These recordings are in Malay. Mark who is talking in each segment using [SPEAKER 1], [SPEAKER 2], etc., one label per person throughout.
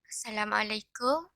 [SPEAKER 1] Assalamualaikum.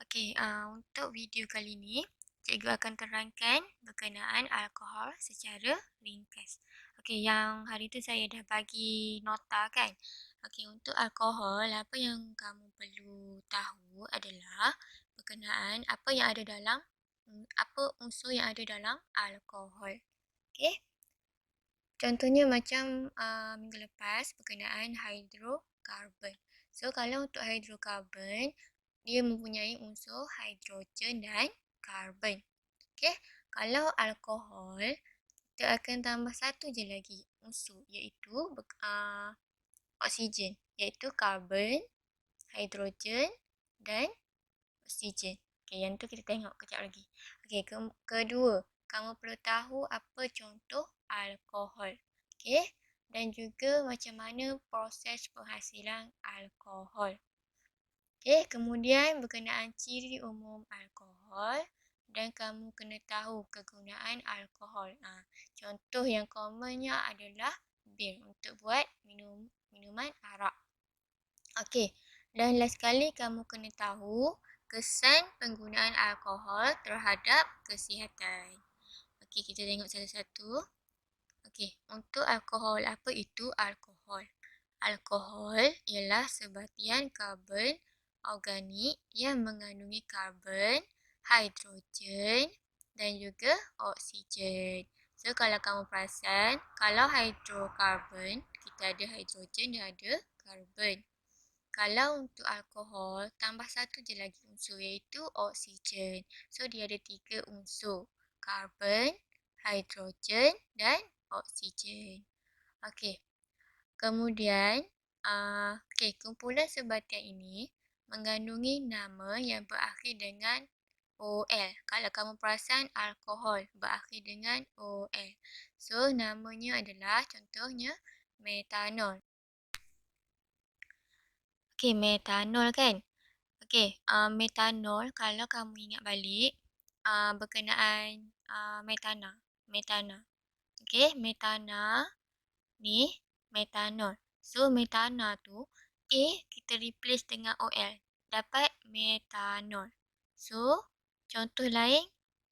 [SPEAKER 1] Okey, untuk video kali ini, cikgu akan terangkan berkenaan alkohol secara ringkas. Okey, yang hari tu saya dah bagi nota kan. Okey, untuk alkohol, apa yang kamu perlu tahu adalah berkenaan apa yang ada dalam apa unsur yang ada dalam alkohol. Okey. Contohnya macam minggu lepas berkenaan hidrokarbon. So, kalau untuk hidrokarbon, dia mempunyai unsur hidrogen dan karbon. Okey, kalau alkohol, kita akan tambah satu je lagi unsur iaitu oksigen, iaitu karbon, hidrogen dan oksigen. Okey, yang tu kita tengok kejap lagi. Okey, kedua, kamu perlu tahu apa contoh alkohol. Okey, dan juga macam mana proses penghasilan alkohol. Okey, kemudian berkenaan ciri umum alkohol dan kamu kena tahu kegunaan alkohol. Contoh yang commonnya adalah bir untuk buat minuman arak. Okey, dan last sekali kamu kena tahu kesan penggunaan alkohol terhadap kesihatan. Okey, kita tengok satu-satu. Okey, untuk alkohol, apa itu alkohol? Alkohol ialah sebatian karbon organik yang mengandungi karbon, hidrogen dan juga oksigen. So, kalau kamu perasan, kalau hidrokarbon, kita ada hidrogen dan ada karbon. Kalau untuk alkohol, tambah satu je lagi unsur iaitu oksigen. So, dia ada 3 unsur. Karbon, hidrogen dan oksigen. Okey. Kemudian, kumpulan sebatian ini mengandungi nama yang berakhir dengan OL. Kalau kamu perasan, alkohol berakhir dengan OL. So, namanya adalah contohnya metanol. Okey, metanol kan? Okey, metanol kalau kamu ingat balik berkenaan metana. Okey, metana ni metanol. So, metana tu A kita replace dengan OL. Dapat metanol. So, contoh lain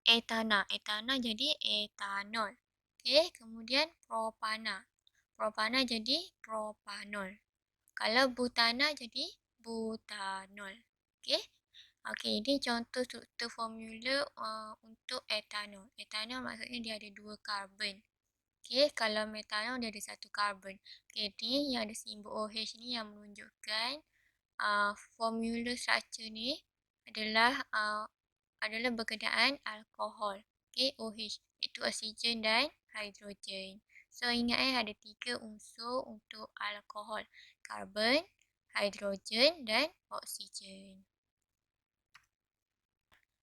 [SPEAKER 1] etana. Etana jadi etanol. Okey, kemudian propana. Propana jadi propanol. Kalau butana jadi butanol. Okey. Okey, ini contoh struktur formula untuk etanol. Etanol maksudnya dia ada 2 karbon. Okey, kalau metanol dia ada 1 karbon. Okey, ni yang ada simbol OH ni yang menunjukkan formula structure ni adalah berkenaan alkohol. Okey, OH iaitu oksigen dan hidrogen. So, ingat ada 3 unsur untuk alkohol. Karbon, hidrogen dan oksigen.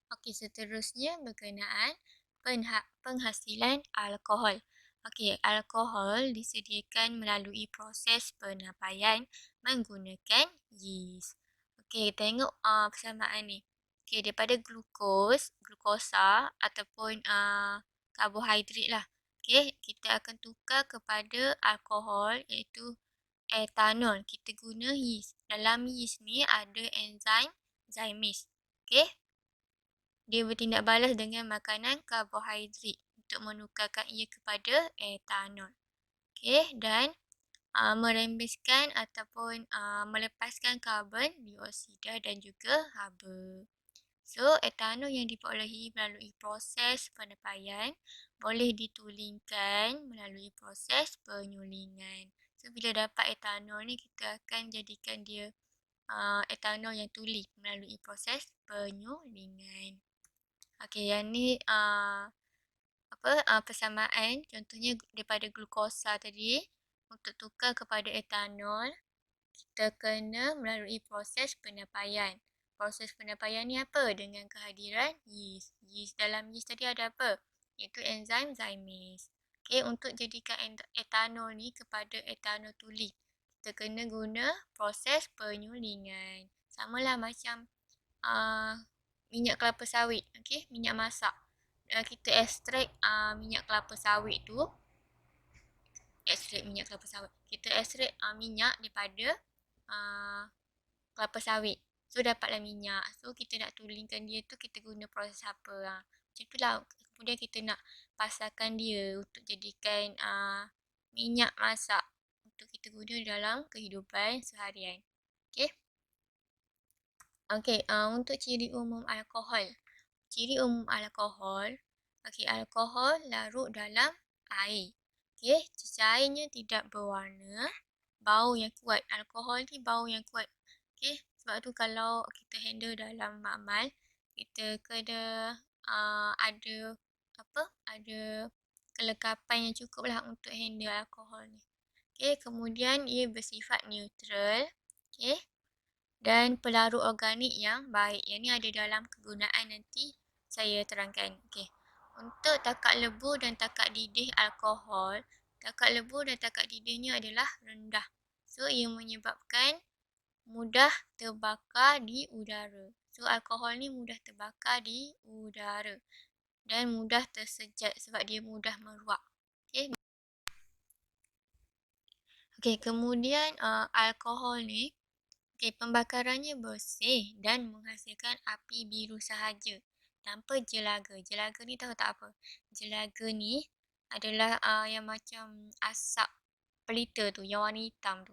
[SPEAKER 1] Okey, seterusnya berkenaan penghasilan alkohol. Okey, alkohol disediakan melalui proses penapaian menggunakan yeast. Okey, tengok persamaan ni. Okey, daripada glukosa ataupun karbohidrat lah. Okey, kita akan tukar kepada alkohol iaitu etanol. Kita guna yeast. Dalam yeast ni ada enzim zymase. Okey, dia bertindak balas dengan makanan karbohidrat untuk menukarkan ia kepada etanol. Okey, dan merembeskan ataupun melepaskan karbon dioksida dan juga haba. So, etanol yang diperolehi melalui proses penapaian boleh ditulingkan melalui proses penyulingan. So, bila dapat etanol ni, kita akan jadikan dia etanol yang tuling melalui proses penyulingan. Okey, yang ni persamaan contohnya daripada glukosa tadi untuk tukar kepada etanol kita kena melalui proses penapaian. Proses penapaian ni apa? Dengan kehadiran yeast. Yeast dalam yeast tadi ada apa? Iaitu enzim zymase. Okey, untuk jadikan etanol ni kepada etanol tuling kita kena guna proses penyulingan. Samalah macam minyak kelapa sawit, okey, minyak masak. Kita ekstrak minyak kelapa sawit tu, kita ekstrak minyak daripada kelapa sawit. So, dapatlah minyak. So, kita nak tulingkan dia tu, kita guna proses apa. Macam tu lah. Kemudian kita nak pasarkan dia untuk jadikan minyak masak untuk kita guna dalam kehidupan seharian. Okay. Okay, untuk ciri umum alkohol. Ciri umum alkohol. Okay, alkohol larut dalam air. Okay, cecairnya tidak berwarna. Bau yang kuat. Alkohol ni bau yang kuat. Okay, sebab tu kalau kita handle dalam makmal, kita kena ada ada kelengkapan yang cukup lah untuk handle alkohol ni. Okay, kemudian ia bersifat neutral. Okay, dan pelarut organik yang baik. Yang ni ada dalam kegunaan nanti saya terangkan. Okay. Untuk takat lebu dan takat didih alkohol, takat lebu dan takat didihnya adalah rendah. So, ia menyebabkan mudah terbakar di udara. So, alkohol ni mudah terbakar di udara dan mudah tersejat sebab dia mudah meruap. Okay. Okay, kemudian alkohol ni, okay, pembakarannya bersih dan menghasilkan api biru sahaja tanpa jelaga. Jelaga ni tahu tak apa? Jelaga ni adalah yang macam asap pelita tu, yang warna hitam tu.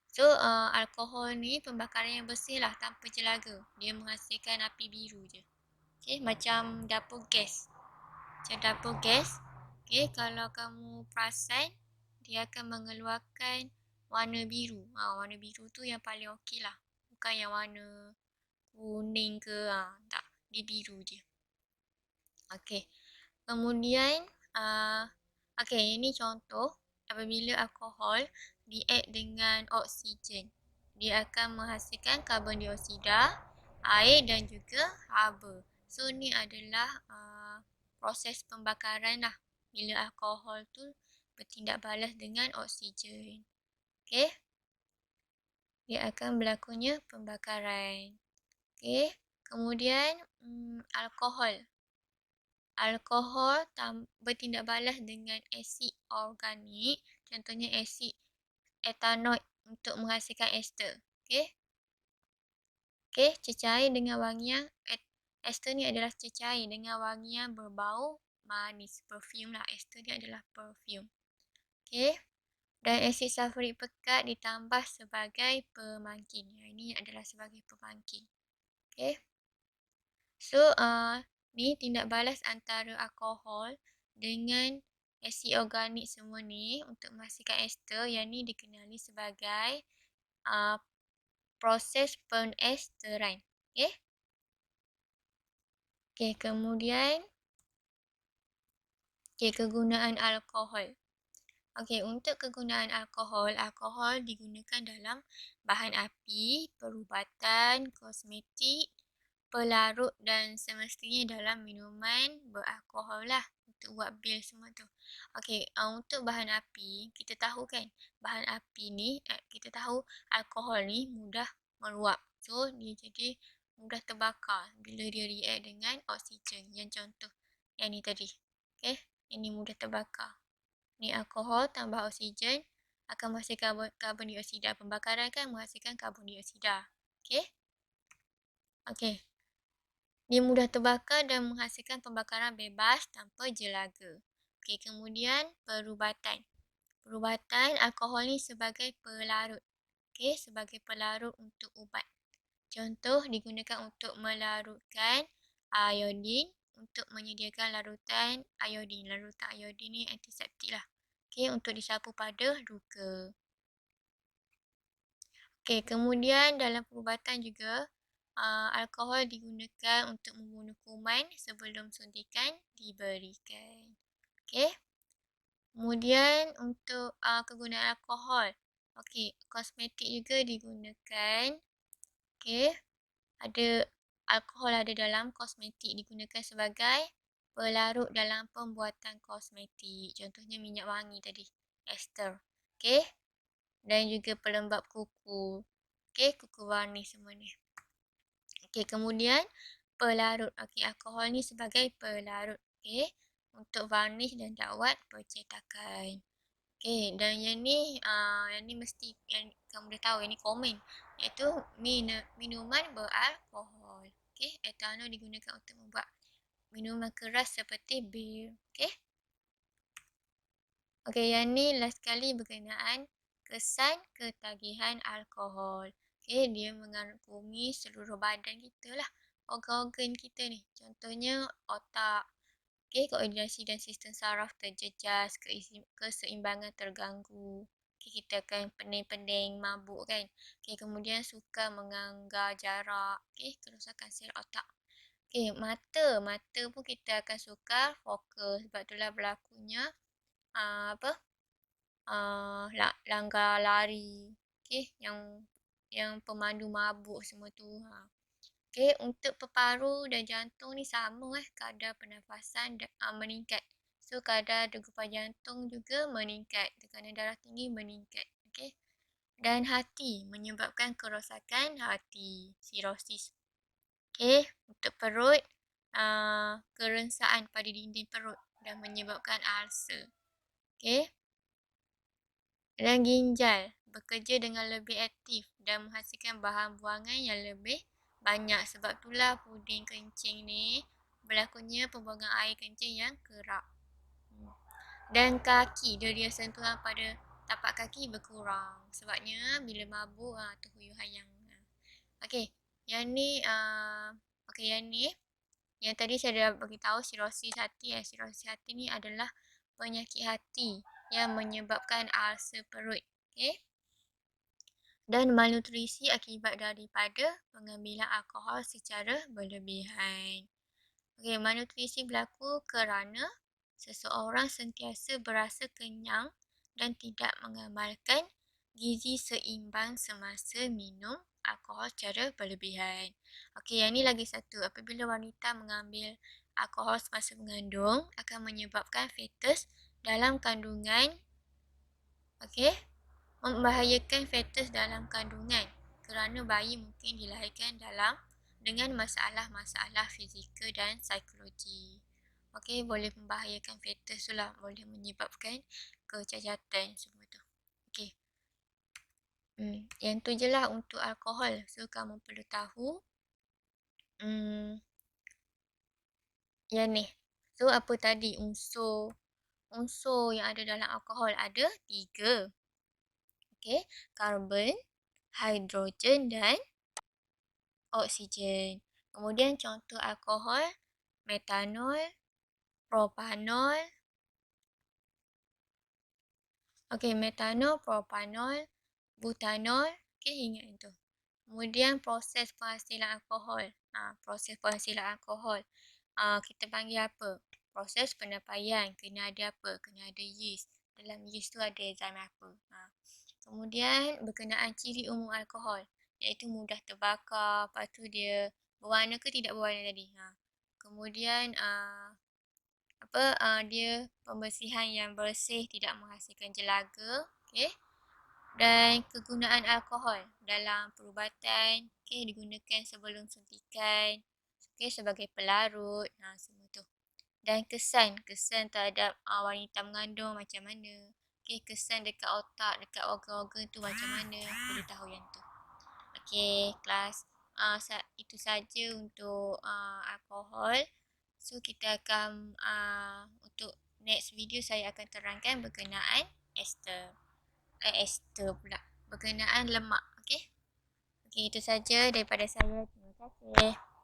[SPEAKER 1] So, alkohol ni pembakarannya bersih lah tanpa jelaga. Dia menghasilkan api biru je. Okay, macam dapur gas. Macam dapur gas, okay, kalau kamu perasan, dia akan mengeluarkan warna biru. Warna biru tu yang paling okey lah. Bukan yang warna kuning ke, tak. Dia biru je. Okay. Kemudian, okay, ini contoh apabila alkohol di-add dengan oksigen. Dia akan menghasilkan karbon dioksida, air dan juga haba. So, ni adalah proses pembakaran lah. Bila alkohol tu bertindak balas dengan oksigen. Okay. Dia akan berlakunya pembakaran. Okay. Kemudian, alkohol. Alkohol bertindak balas dengan asid organik. Contohnya asid etanoik untuk menghasilkan ester. Okay. Okay, cecair dengan wangian. Ester ni adalah cecair dengan wangian berbau manis. Perfume lah. Ester ni adalah perfume. Okay. Dan asid sulfurik pekat ditambah sebagai pemangkin. Ini adalah sebagai pemangkin. Okay. So, ni tindak balas antara alkohol dengan asid organik semua ni untuk menghasilkan ester. Yang ni dikenali sebagai proses penesteran. Okay. Okay, kemudian kegunaan alkohol. Okay, untuk kegunaan alkohol, alkohol digunakan dalam bahan api, perubatan, kosmetik, pelarut dan semestinya dalam minuman beralkohol lah untuk buat bil semua tu. Okay, untuk bahan api, kita tahu kan bahan api ni, kita tahu alkohol ni mudah meruap. So, dia jadi mudah terbakar bila dia react dengan oksigen. Yang contoh yang ni tadi. Okay, ini mudah terbakar. Ni alkohol tambah oksigen akan menghasilkan karbon dioksida. Pembakaran kan menghasilkan karbon dioksida. Okay. Okay. Dia mudah terbakar dan menghasilkan pembakaran bebas tanpa jelaga. Okay, kemudian perubatan. Perubatan alkohol ni sebagai pelarut. Okay, sebagai pelarut untuk ubat. Contoh digunakan untuk melarutkan iodin untuk menyediakan larutan iodin. Larutan iodin ni antiseptik lah. Okay, untuk disapu pada luka. Okay, kemudian dalam perubatan juga, alkohol digunakan untuk membunuh kuman sebelum suntikan diberikan. Okay. Kemudian untuk kegunaan alkohol. Okay, kosmetik juga digunakan. Okay. Alkohol ada dalam kosmetik digunakan sebagai pelarut dalam pembuatan kosmetik. Contohnya minyak wangi tadi, ester. Okay. Dan juga pelembap kuku. Okay, kuku varnish semua ni. Okay, kemudian pelarut. Okay, alkohol ni sebagai pelarut. Okay, untuk varnish dan dakwat percetakan. Okay, dan yang ni mesti yang kamu dah tahu, yang ni komen. iaitu minuman beralkohol. Okey, etanol digunakan untuk membuat minuman keras seperti bir. Okey. Okey, yang ni last sekali berkenaan kesan ketagihan alkohol. Okey, dia mengagumi seluruh badan kita lah. Organ-organ kita ni. Contohnya otak. Okey, koordinasi dan sistem saraf terjejas, keseimbangan terganggu. Okey, kita akan pening-pening, mabuk kan. Okey, kemudian suka menganggar jarak. Okey, kerosakan sel otak. Okey, mata. Mata pun kita akan sukar fokus. Sebab itulah berlakunya apa? Langgar lari. Okey, yang pemandu mabuk semua tu. Okey, untuk peparu dan jantung ni sama kadar pernafasan meningkat. So, kadar degupan jantung juga meningkat. Tekanan darah tinggi meningkat. Okey. Dan hati menyebabkan kerosakan hati, sirosis. Okey, untuk perut, kerensaan pada dinding perut dan menyebabkan ulcer. Okey. Dan ginjal bekerja dengan lebih aktif dan menghasilkan bahan buangan yang lebih banyak. Sebab itulah puding kencing ni berlakunya pembuangan air kencing yang kerap. Dan kaki, dia sentuhan pada tapak kaki berkurang. Sebabnya bila mabuk terhuyuhan yang okey, yang ni yang tadi saya dah beritahu sirosis hati. Sirosis hati ni adalah penyakit hati yang menyebabkan ulcer perut. Okey. Dan malnutrisi akibat daripada pengambilan alkohol secara berlebihan. Okey, malnutrisi berlaku kerana seseorang sentiasa berasa kenyang dan tidak mengamalkan gizi seimbang semasa minum alkohol secara berlebihan. Okey, yang ni lagi satu. Apabila wanita mengambil alkohol semasa mengandung akan menyebabkan fetus dalam kandungan membahayakan fetus dalam kandungan kerana bayi mungkin dilahirkan dengan masalah-masalah fizikal dan psikologi. Okey, boleh membahayakan fetus tu lah, boleh menyebabkan kecacatan semua tu. Okey. Yang tu je lah untuk alkohol. So, kamu perlu tahu yang ni. So, apa tadi unsur yang ada dalam alkohol ada 3. Okey, karbon, hidrogen dan oksigen. Kemudian contoh alkohol, metanol, propanol. Okey, metanol, propanol, butanol. Okey, ingat itu. Kemudian proses penghasilan alkohol. Proses penghasilan alkohol. Kita panggil apa? Proses penyampaian. Kena ada apa? Kena ada yeast. Dalam yeast tu ada enzim apa? Kemudian berkenaan ciri umum alkohol. Iaitu mudah terbakar. Lepas tu dia berwarna ke tidak berwarna tadi. Kemudian dia pembersihan yang bersih, tidak menghasilkan jelaga. Okey. Dan kegunaan alkohol dalam perubatan, okey, digunakan sebelum suntikan, okey, sebagai pelarut, semua tu. Dan kesan terhadap wanita mengandung macam mana. Okey, kesan dekat otak, dekat organ-organ tu macam mana, boleh tahu yang tu. Okey, kelas itu saja untuk alkohol. So, kita akan untuk next video saya akan terangkan berkenaan ester pula. Berkenaan lemak. Okey. Okey, itu saja daripada saya. Terima kasih.